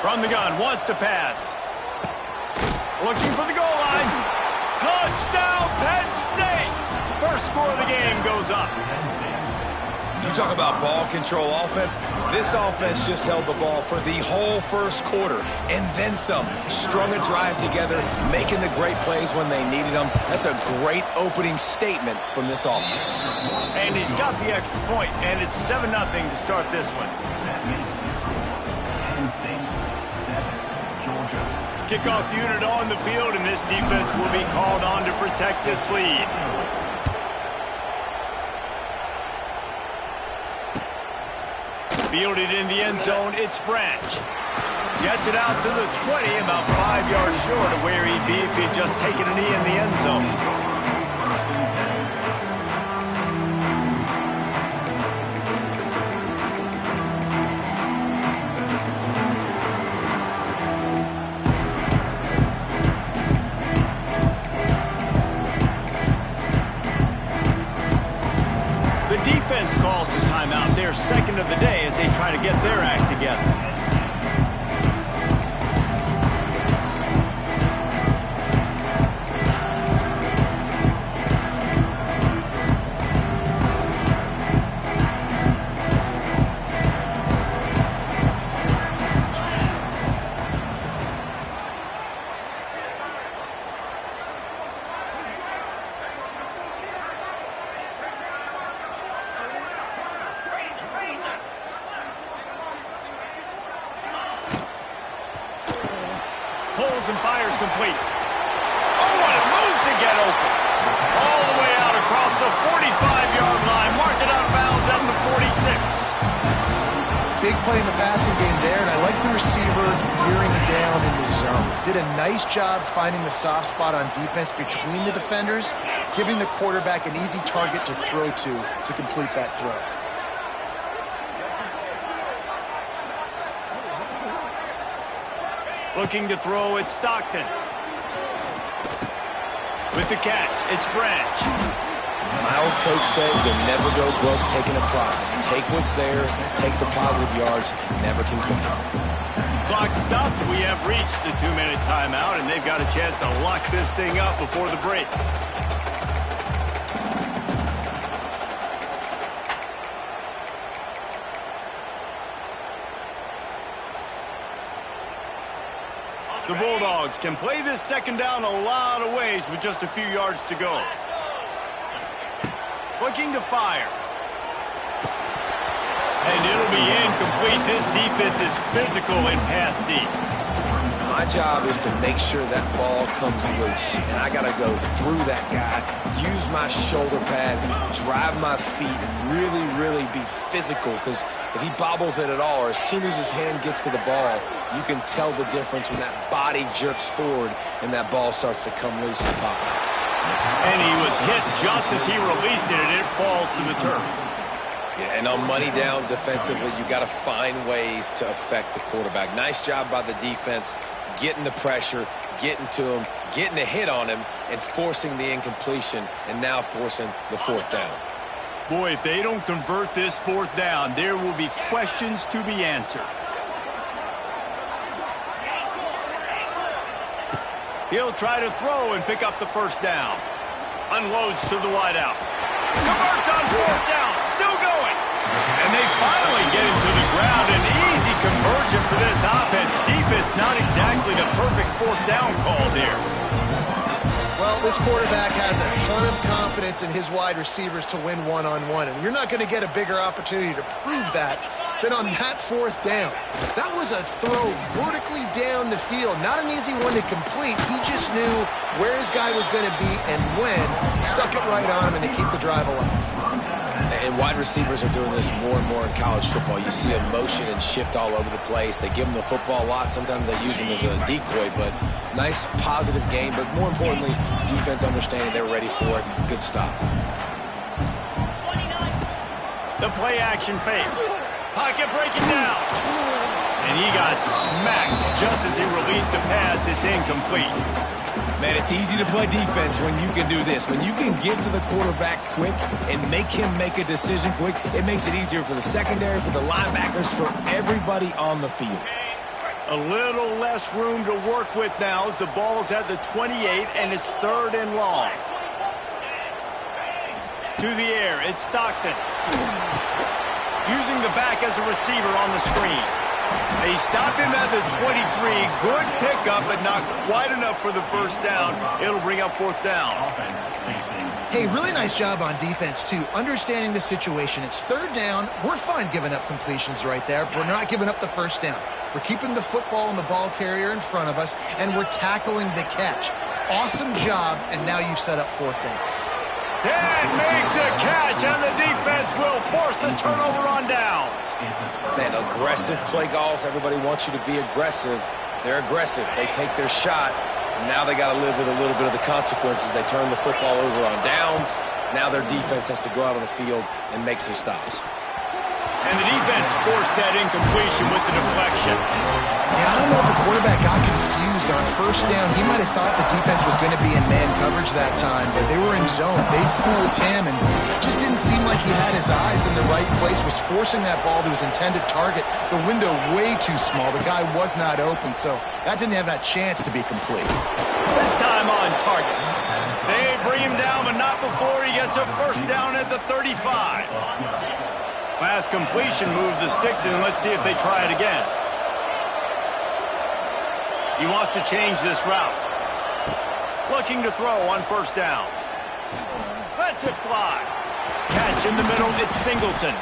From the gun, wants to pass. Looking for the goal line. Touchdown, Penn State! 1st score of the game goes up. You talk about ball control offense. This offense just held the ball for the whole 1st quarter and then some. Strung a drive together, making the great plays when they needed them. That's a great opening statement from this offense. And he's got the extra point, and it's 7-0 to start this one. Penn State, 7, Georgia. Kickoff unit on the field, and this defense will be called on to protect this lead. Fielded in the end zone, it's Branch. Gets it out to the 20, about 5 yards short of where he'd be if he'd just taken a knee in the end zone. Defense calls the timeout, their 2nd of the day as they try to get their act together. Pulls and fires complete. Oh, what a move to get open. All the way out across the 45-yard line. Marked it out of bounds at the 46. Big play in the passing game there, and I like the receiver gearing down in the zone. Did a nice job finding the soft spot on defense between the defenders, giving the quarterback an easy target to throw to complete that throw. Looking to throw it, Stockton. With the catch, it's Branch. My old coach said you'll never go broke taking a profit. Take what's there, take the positive yards, and never complain. Clock stopped. We have reached the 2-minute timeout, and they've got a chance to lock this thing up before the break. The Bulldogs can play this second down a lot of ways with just a few yards to go. Looking to fire. And it'll be incomplete. This defense is physical in pass deep. My job is to make sure that ball comes loose. And I got to go through that guy, use my shoulder pad, drive my feet, and really, really be physical. Because if he bobbles it at all, or as soon as his hand gets to the ball, you can tell the difference when that body jerks forward and that ball starts to come loose and pop out. And he was hit just as he released it, and it falls to the turf. Yeah, and on money down defensively, you got to find ways to affect the quarterback. Nice job by the defense, getting the pressure, getting to him, getting a hit on him, and forcing the incompletion, and now forcing the fourth down. Boy, if they don't convert this fourth down, there will be questions to be answered. He'll try to throw and pick up the first down. Unloads to the wideout. Converts on fourth down. Still going. And they finally get him to the ground. An easy conversion for this offense. Defense not exactly the perfect fourth down call there. Well, this quarterback has a ton of confidence in his wide receivers to win one-on-one, and you're not going to get a bigger opportunity to prove that than on that fourth down. That was a throw vertically down the field. Not an easy one to complete. He just knew where his guy was going to be and when. Stuck it right on him, and to keep the drive alive. And wide receivers are doing this more and more in college football. You see a motion and shift all over the place. They give them the football a lot. Sometimes they use them as a decoy, but nice, positive game. But more importantly, defense understanding they're ready for it. Good stop. The play action fake. Pocket breaking down. And he got smacked just as he released the pass. It's incomplete. Man, it's easy to play defense when you can do this. When you can get to the quarterback quick and make him make a decision quick, it makes it easier for the secondary, for the linebackers, for everybody on the field. A little less room to work with now as the ball's at the 28 and it's 3rd and long. To the air, it's Stockton. Using the back as a receiver on the screen. They stop him at the 23. Good pickup, but not quite enough for the first down. It'll bring up 4th down. Hey, really nice job on defense, too. Understanding the situation. It's 3rd down. We're fine giving up completions right there. We're not giving up the first down. We're keeping the football and the ball carrier in front of us, and we're tackling the catch. Awesome job, and now you've set up 4th down. And make the catch, and the defense will force a turnover on downs. Man, aggressive play calls. Everybody wants you to be aggressive. They're aggressive. They take their shot. Now they got to live with a little bit of the consequences. They turn the football over on downs. Now their defense has to go out on the field and make some stops. And the defense forced that incompletion with the deflection. Yeah, I don't know if the quarterback got confused on first down. He might have thought the defense was going to be in man coverage that time, but they were in zone. They fooled him, and just didn't seem like he had his eyes in the right place, was forcing that ball to his intended target. The window way too small. The guy was not open, so that didn't have that chance to be complete. This time on target. They bring him down, but not before he gets a first down at the 35. Last completion moved the sticks in. Let's see if they try it again. He wants to change this route. Looking to throw on first down. Lets it fly. Catch in the middle. It's Singleton.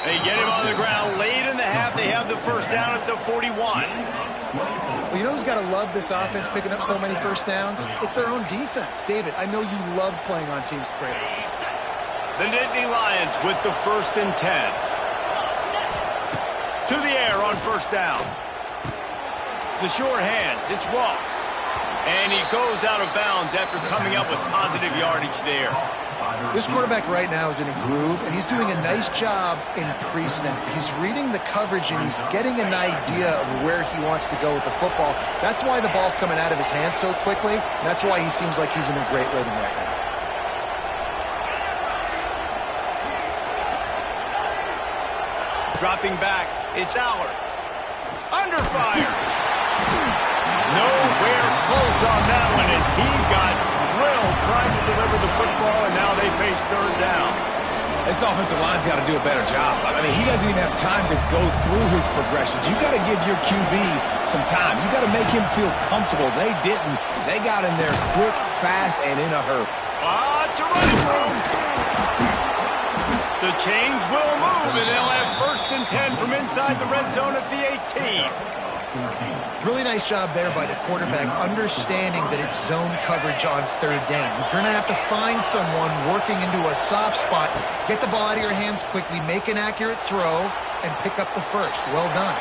They get him on the ground. Late in the half, they have the first down at the 41. Well, you know who's got to love this offense picking up so many first downs? It's their own defense. David, I know you love playing on teams with great offenses. The Nittany Lions with the 1st and 10. To the air on first down. The sure hands, it's Ross. And he goes out of bounds after coming up with positive yardage there. This quarterback right now is in a groove, and he's doing a nice job in pre-snap. He's reading the coverage, and he's getting an idea of where he wants to go with the football. That's why the ball's coming out of his hands so quickly, and that's why he seems like he's in a great rhythm right now. Dropping back, it's Allard. Under fire. Nowhere close on that one as he got drilled trying to deliver the football, and now they face third down. This offensive line's got to do a better job. I mean, he doesn't even have time to go through his progressions. You got to give your QB some time. You got to make him feel comfortable. They didn't. They got in there quick, fast, and in a hurry. Lots of running room. The chains will move, and they'll have 1st and 10 from inside the red zone at the 18. Really nice job there by the quarterback, understanding that it's zone coverage on third down. You're going to have to find someone working into a soft spot, get the ball out of your hands quickly, make an accurate throw, and pick up the first. Well done.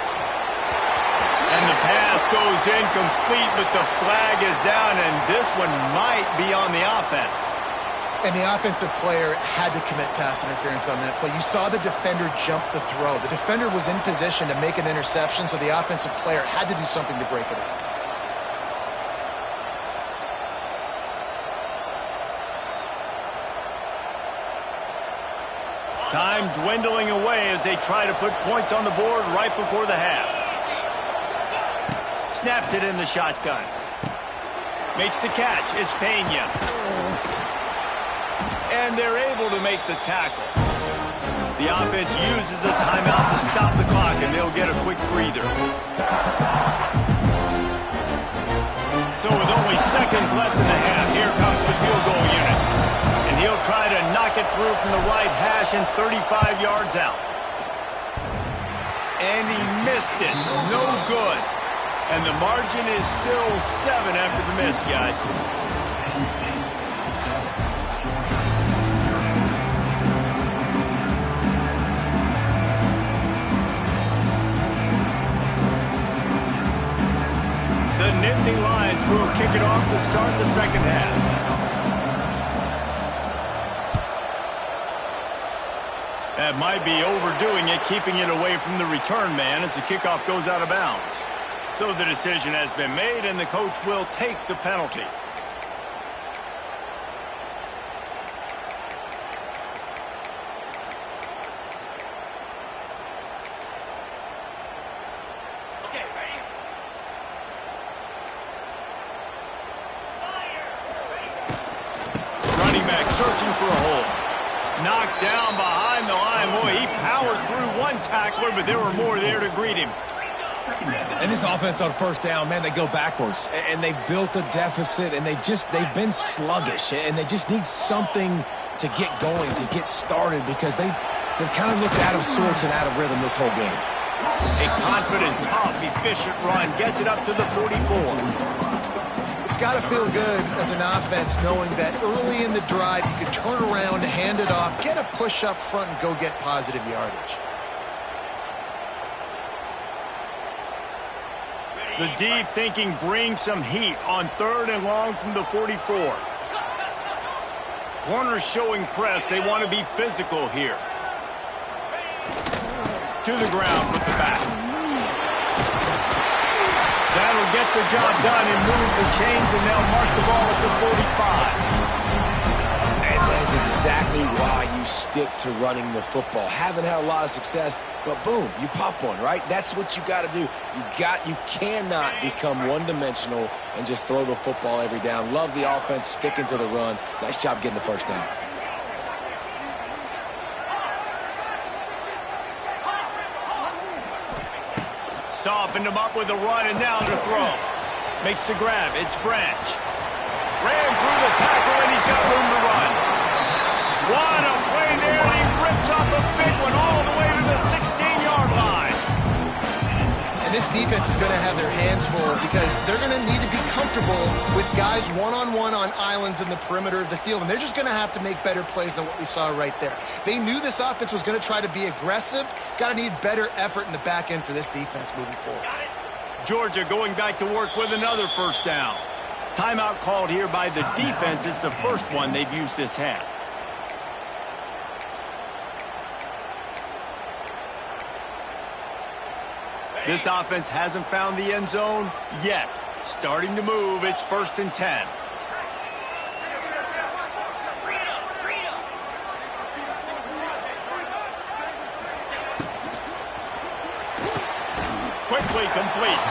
And the pass goes incomplete, but the flag is down, and this one might be on the offense. And the offensive player had to commit pass interference on that play. You saw the defender jump the throw. The defender was in position to make an interception, so the offensive player had to do something to break it up. Time dwindling away as they try to put points on the board right before the half. Snaps it in the shotgun. Makes the catch. It's Pena. And they're able to make the tackle. The offense uses a timeout to stop the clock, and they'll get a quick breather. So with only seconds left in the half, here comes the field goal unit. And he'll try to knock it through from the right hash and 35 yards out. And he missed it. No good. And the margin is still 7 after the miss, guys. The Nittany Lions will kick it off to start the second half. That might be overdoing it, keeping it away from the return man as the kickoff goes out of bounds. So the decision has been made, and the coach will take the penalty. Searching for a hole. Knocked down behind the line. Boy, he powered through one tackler, but there were more there to greet him. And this offense on first down, man, they go backwards. And they've built a deficit, and they've been sluggish. And they just need something to get going, to get started, because they've kind of looked out of sorts and out of rhythm this whole game. A confident, tough, efficient run gets it up to the 44. It's got to feel good as an offense knowing that early in the drive you can turn around, hand it off, get a push up front, and go get positive yardage. The D thinking bring some heat on 3rd and long from the 44. Corners showing press. They want to be physical here. To the ground with the back. That'll get the job done and move the chains, and they'll mark the ball at the 45. And that's exactly why you stick to running the football. Haven't had a lot of success, but boom, you pop one, right? That's what you got to do. You cannot become one-dimensional and just throw the football every down. Love the offense, sticking to the run. Nice job getting the first down. Softened him up with a run, and now to throw. Makes the grab. It's Branch. Ran through the tackle, and he's got room to run. What a play there, and he rips off a big one all the way to the 16-yard line. And this defense is going to have their hands full because they're going to need to be comfortable with guys one-on-one on islands in the perimeter of the field, and they're just going to have to make better plays than what we saw right there. They knew this offense was going to try to be aggressive. Got to need better effort in the back end for this defense moving forward. Georgia going back to work with another first down. Timeout called here by the defense. It's the first one they've used this half. This offense hasn't found the end zone yet. Starting to move, it's 1st and 10. Quickly complete.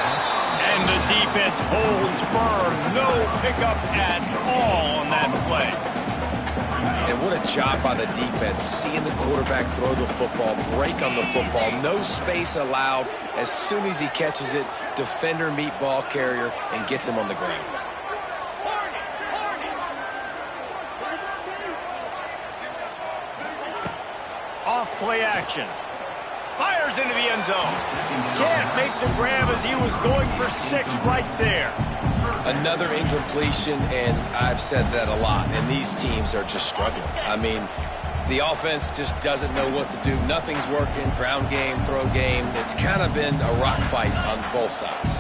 And the defense holds firm. No pickup at all on that play. And what a job by the defense, seeing the quarterback throw the football, break on the football, no space allowed. As soon as he catches it, defender meet ball carrier and gets him on the ground. Off play action. Fires into the end zone. Can't make the grab as he was going for 6 right there. Another incompletion, and I've said that a lot, and these teams are just struggling. I mean, the offense just doesn't know what to do. Nothing's working. Ground game, throw game. It's kind of been a rock fight on both sides.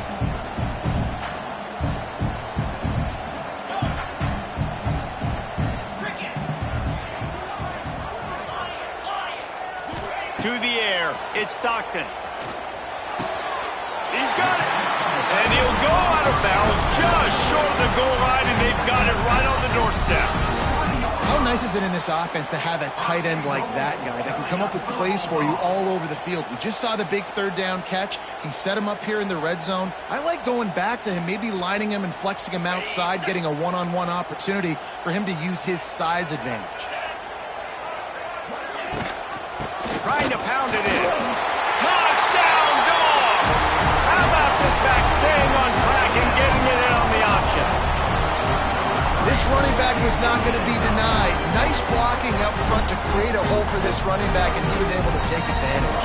To the air, it's Stockton. He's got it. And he'll go out of bounds just short of the goal line, and they've got it right on the doorstep. How nice is it in this offense to have a tight end like that guy that can come up with plays for you all over the field? We just saw the big 3rd down catch. He set him up here in the red zone. I like going back to him, maybe lining him and flexing him outside, getting a one-on-one opportunity for him to use his size advantage. Trying to pound it in. Touchdown, Dogs! How about this back staying on track and getting it in on the option? This running back was not going to be denied. Nice blocking up front to create a hole for this running back, and he was able to take advantage.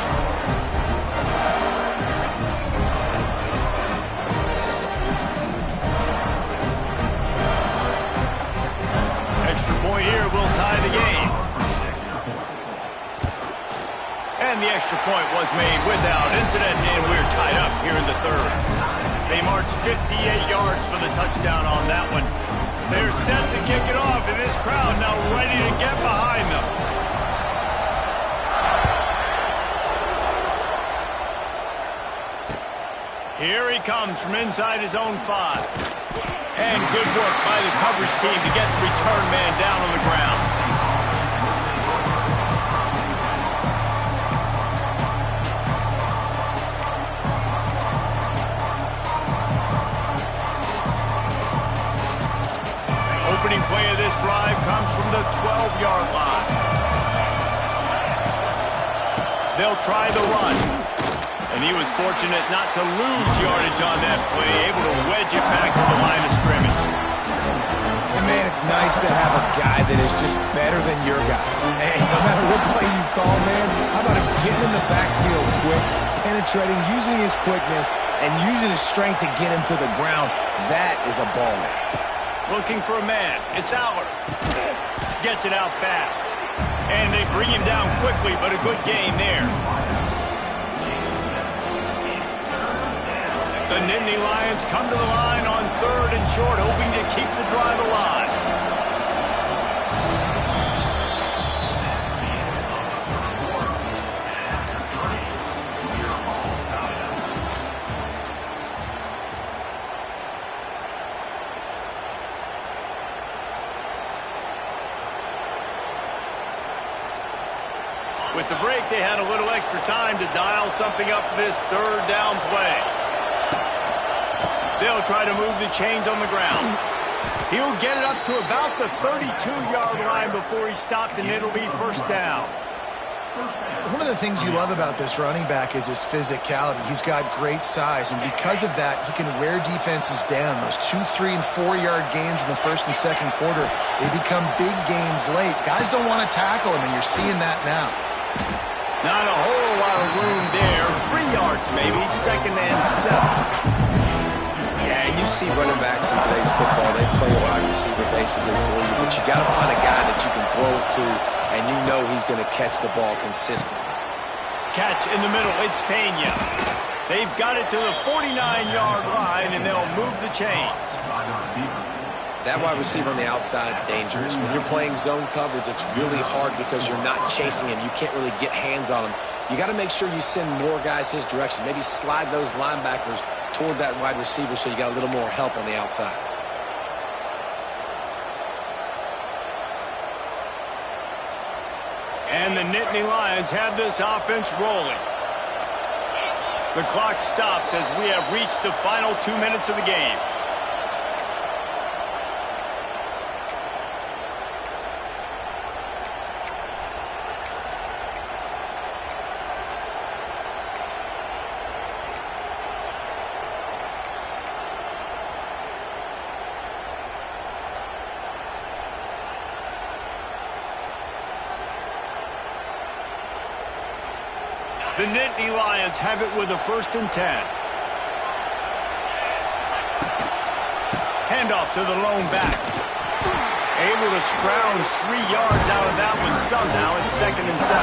Extra point here will tie the game. And the extra point was made without incident, and we're tied up here in the 3rd. They marched 58 yards for the touchdown on that one. They're set to kick it off, and this crowd now ready to get behind them. Here he comes from inside his own 5. And good work by the coverage team to get the return man down on the ground. Opening play of this drive comes from the 12-yard line. They'll try the run. And he was fortunate not to lose yardage on that play, able to wedge it back to the line of scrimmage. And man, it's nice to have a guy that is just better than your guys. Hey, no matter what play you call, man, how about him getting in the backfield quick, penetrating, using his quickness, and using his strength to get him to the ground. That is a baller. Looking for a man. It's Aller. Gets it out fast. And they bring him down quickly, but a good gain there. The Nittany Lions come to the line on 3rd and short, hoping to keep the drive alive. With the break, they had a little extra time to dial something up for this 3rd down play. They'll try to move the chains on the ground. He'll get it up to about the 32-yard line before he's stopped, and it'll be 1st down. One of the things you love about this running back is his physicality. He's got great size, and because of that, he can wear defenses down. Those 2-, 3-, and 4-yard gains in the 1st and 2nd quarter, they become big gains late. Guys don't want to tackle him, and you're seeing that now. Not a whole lot of room there. 3 yards maybe, 2nd and 7. Yeah, and you see running backs in today's football, they play a wide receiver basically for you, but you got to find a guy that you can throw it to, and you know he's going to catch the ball consistently. Catch in the middle, it's Pena. They've got it to the 49-yard line, and they'll move the chains. That wide receiver on the outside is dangerous. When you're playing zone coverage, it's really hard because you're not chasing him. You can't really get hands on him. You got to make sure you send more guys his direction. Maybe slide those linebackers toward that wide receiver so you got a little more help on the outside. And the Nittany Lions have this offense rolling. The clock stops as we have reached the final 2 minutes of the game. The Nittany Lions have it with a 1st and 10. Handoff to the lone back. Able to scrounge 3 yards out of that one somehow. It's 2nd and 7.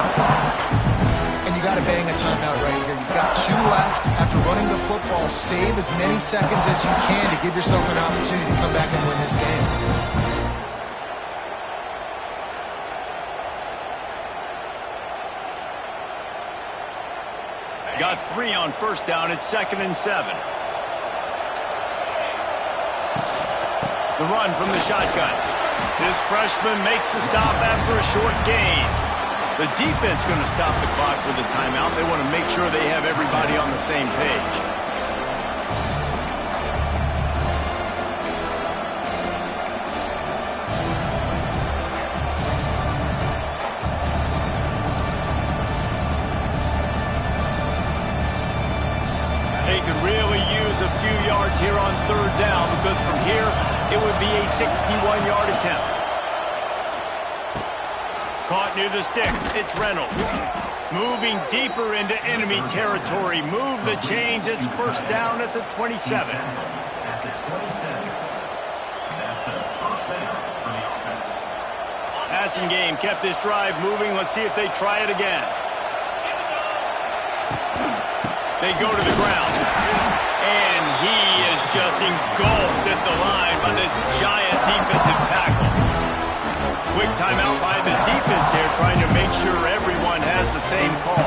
And you got to bang a timeout right here. You've got 2 left. After running the football, save as many seconds as you can to give yourself an opportunity to come back and win this game. Got 3 on 1st down. It's 2nd and 7. The run from the shotgun. This freshman makes the stop after a short gain. The defense going to stop the clock with a timeout. They want to make sure they have everybody on the same page. They could really use a few yards here on 3rd down because from here, it would be a 61-yard attempt. Caught near the sticks. It's Reynolds. Moving deeper into enemy territory. Move the chains. It's 1st down at the 27. At the 27. That's a 1st down for the offense. Passing game kept this drive moving. Let's see if they try it again. They go to the ground. And he is just engulfed at the line by this giant defensive tackle. Quick timeout by the defense there, trying to make sure everyone has the same call.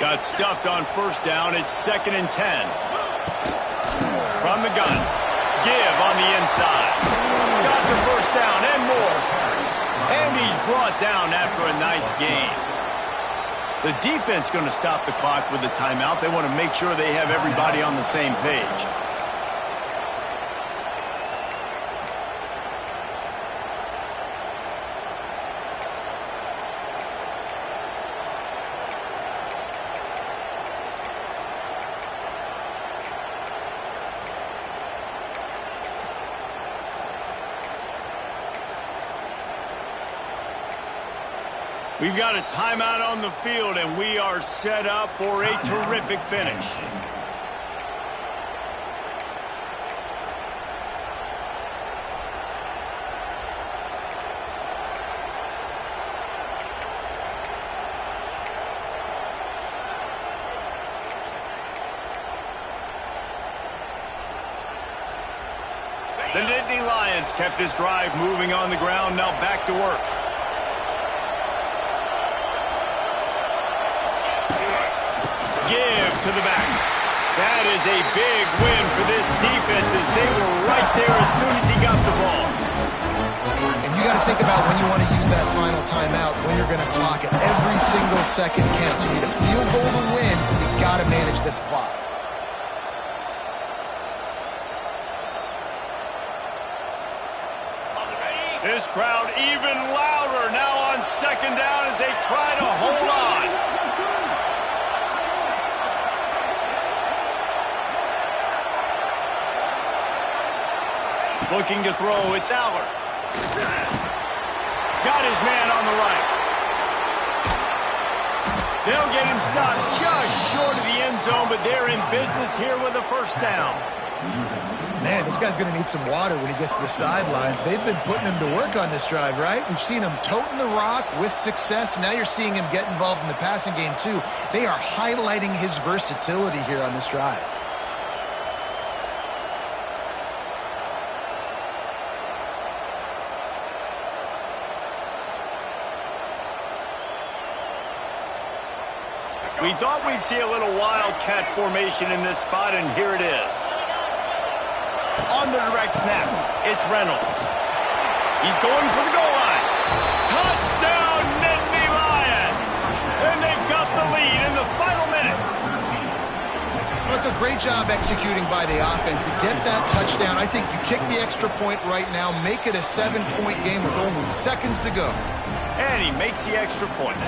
Got stuffed on 1st down. It's 2nd and 10. From the gun. Give on the inside. Got the 1st down and more. And he's brought down after a nice gain. The defense going to stop the clock with a timeout. They want to make sure they have everybody on the same page. We've got a timeout on the field, and we are set up for a terrific finish. The Nittany Lions kept this drive moving on the ground. Now back to work. Give to the back. That is a big win for this defense as they were right there as soon as he got the ball. And you got to think about when you want to use that final timeout, when you're going to clock it. Every single second counts. You need a field goal to win. You got to manage this clock. This crowd even louder now on 2nd down as they try to hold on. Looking to throw, it's Aller. Got his man on the right. They'll get him stopped just short of the end zone, but they're in business here with a first down. Man, this guy's going to need some water when he gets to the sidelines. They've been putting him to work on this drive, right? We've seen him toting the rock with success. Now you're seeing him get involved in the passing game, too. They are highlighting his versatility here on this drive. We thought we'd see a little wildcat formation in this spot, and here it is. On the direct snap, it's Reynolds. He's going for the goal line. Touchdown, Nittany Lions! And they've got the lead in the final minute. Well, it's a great job executing by the offense to get that touchdown. I think you kick the extra point right now, make it a 7-point game with only seconds to go. And he makes the extra point.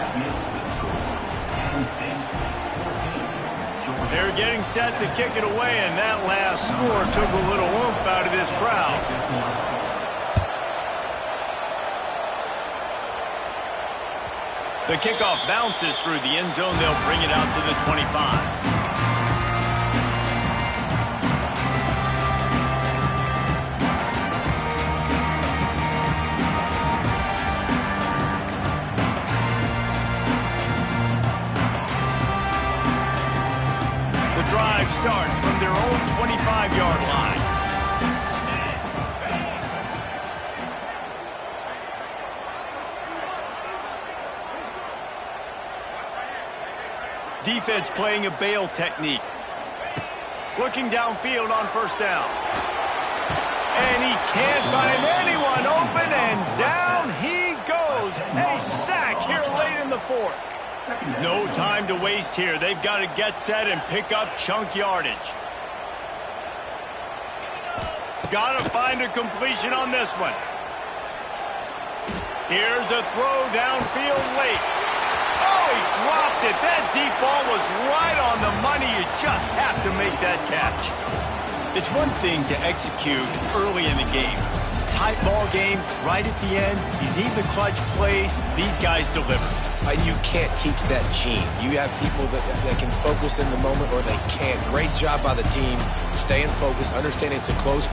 They're getting set to kick it away, and that last score took a little oomph out of this crowd. The kickoff bounces through the end zone. They'll bring it out to the 25. Drive starts from their own 25-yard line. Defense playing a bail technique. Looking downfield on first down. And he can't find anyone open, and down he goes. A sack here late in the fourth. No time to waste here. They've got to get set and pick up chunk yardage. Got to find a completion on this one. Here's a throw downfield late. Oh, he dropped it. That deep ball was right on the money. You just have to make that catch. It's one thing to execute early in the game. Tight ball game, right at the end. You need the clutch plays. These guys deliver. You can't teach that gene. You have people that can focus in the moment or they can't. Great job by the team, staying focused, understanding it's a close